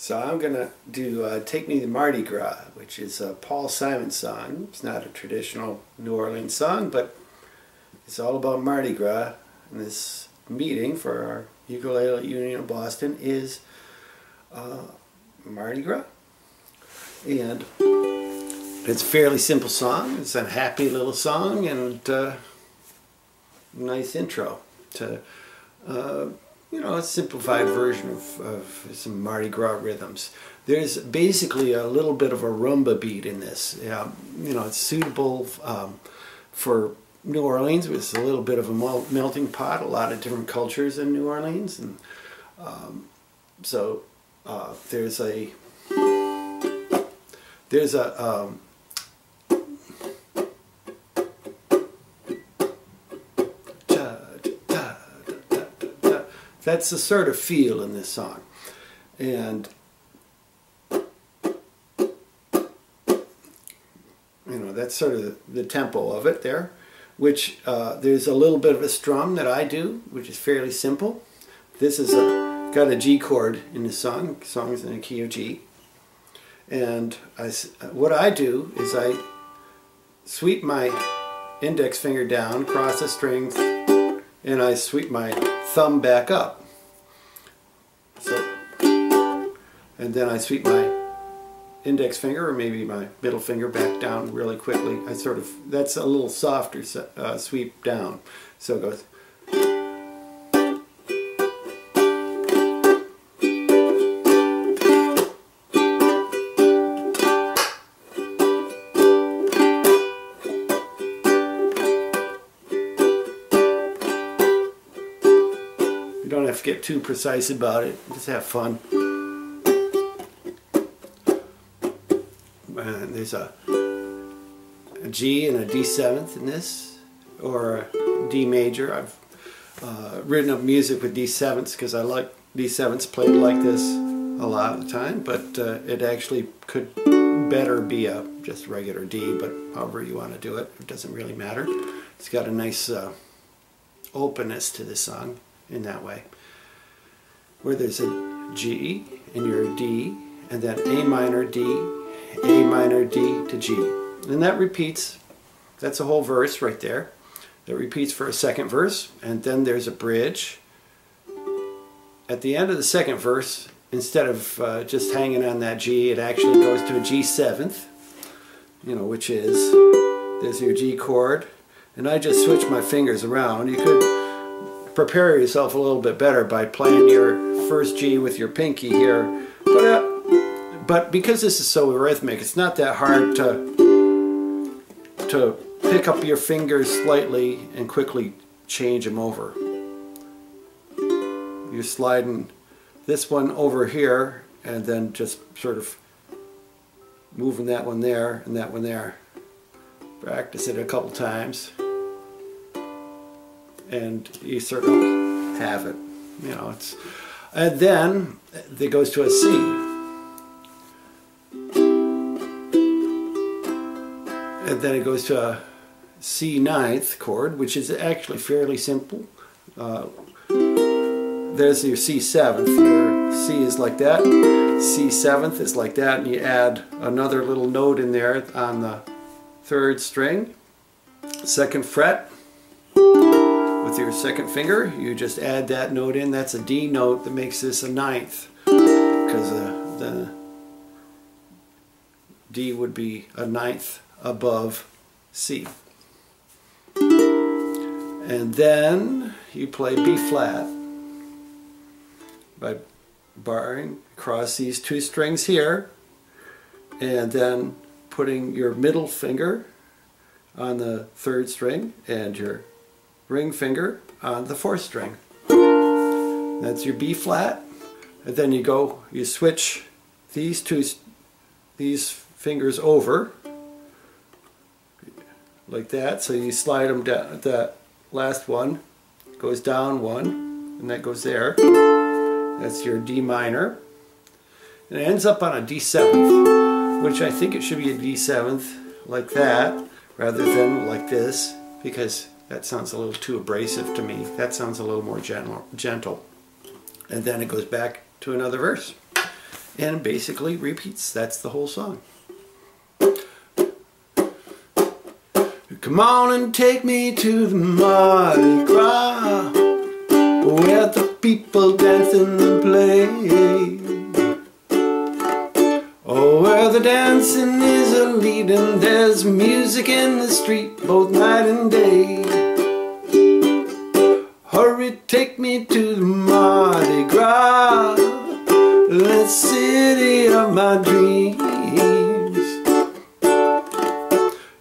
So I'm going to do Take Me to Mardi Gras, which is a Paul Simon song. It's not a traditional New Orleans song, but it's all about Mardi Gras. And this meeting for our Ukulele Union of Boston is Mardi Gras. And it's a fairly simple song. It's a happy little song and nice intro to a simplified version of some Mardi Gras rhythms. There's basically a little bit of a rumba beat in this. It's suitable for New Orleans. It's a little bit of a melting pot, a lot of different cultures in New Orleans, and there's a that's the sort of feel in this song. And that's sort of the tempo of it there, which there's a little bit of a strum that I do, which is fairly simple. This is got a G chord in the song. The song is in a key of G. And what I do is I sweep my index finger down across the strings, and I sweep my thumb back up. And then I sweep my index finger, or maybe my middle finger, back down really quickly. That's a little softer sweep down. So it goes. You don't have to get too precise about it, just have fun. And there's a G and a D7th in this, or a D major. I've written up music with D7ths because I like D7ths played like this a lot of the time, but it actually could better be just regular D, but however you want to do it, it doesn't really matter. It's got a nice openness to the song in that way, where there's a G and your D, and then A minor, D, A minor, D to G. And that repeats. That's a whole verse right there. That repeats for a second verse, and then there's a bridge. At the end of the second verse, instead of just hanging on that G, it actually goes to a G7th, which is, there's your G chord, and I just switch my fingers around. You could prepare yourself a little bit better by playing your first G with your pinky here, but because this is so rhythmic, it's not that hard to pick up your fingers slightly and quickly change them over. You're sliding this one over here and then just sort of moving that one there and that one there. Practice it a couple times and you sort of have it. And then it goes to a C. And then it goes to a C9th chord, which is actually fairly simple. There's your C7th. Your C is like that. C7th is like that, and you add another little note in there on the third string. Second fret. With your second finger, you just add that note in. That's a D note that makes this a ninth, because the D would be a ninth above C. And then you play B flat by barring across these two strings here, and then putting your middle finger on the third string and your ring finger on the fourth string. That's your B flat, and then you switch these fingers over like that, so you slide them down. That last one goes down one, and that goes there. That's your D minor, and it ends up on a D7th, which I think it should be a D7th like that rather than like this, because that sounds a little too abrasive to me. That sounds a little more gentle. And then it goes back to another verse. And it basically repeats. That's the whole song. Come on and take me to the Mardi Gras, where the people dance and play. Oh, where the dancing is a lead and there's music in the street both night and day. Hurry, take me to the Mardi Gras, the city of my dreams.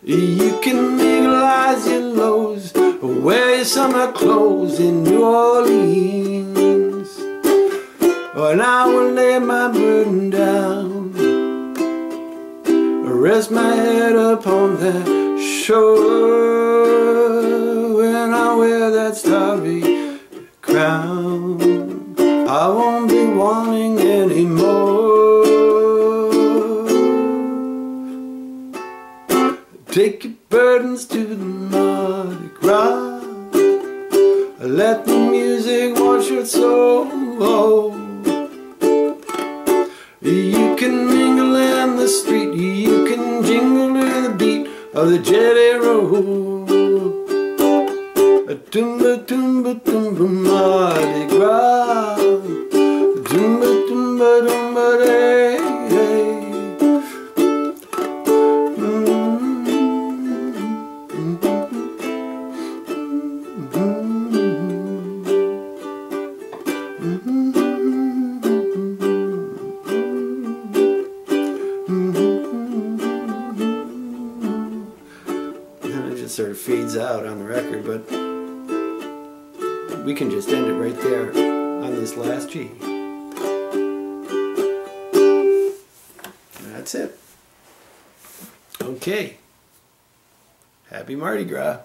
You can legalize your lows, wear your summer clothes in New Orleans. And I will lay my burden down, rest my head upon that shore. When I wear that starry crown, I won't be wanting anymore. Take your burdens to the Mardi Gras, let the music wash your soul. You can mingle in the street, you can jingle to the beat of the Jetty Road. Tumba tumba tumba Mardi Gras, tumba tumba tumba day. It just sort of fades out on the record, but we can just end it right there on this last G. That's it. Okay. Happy Mardi Gras.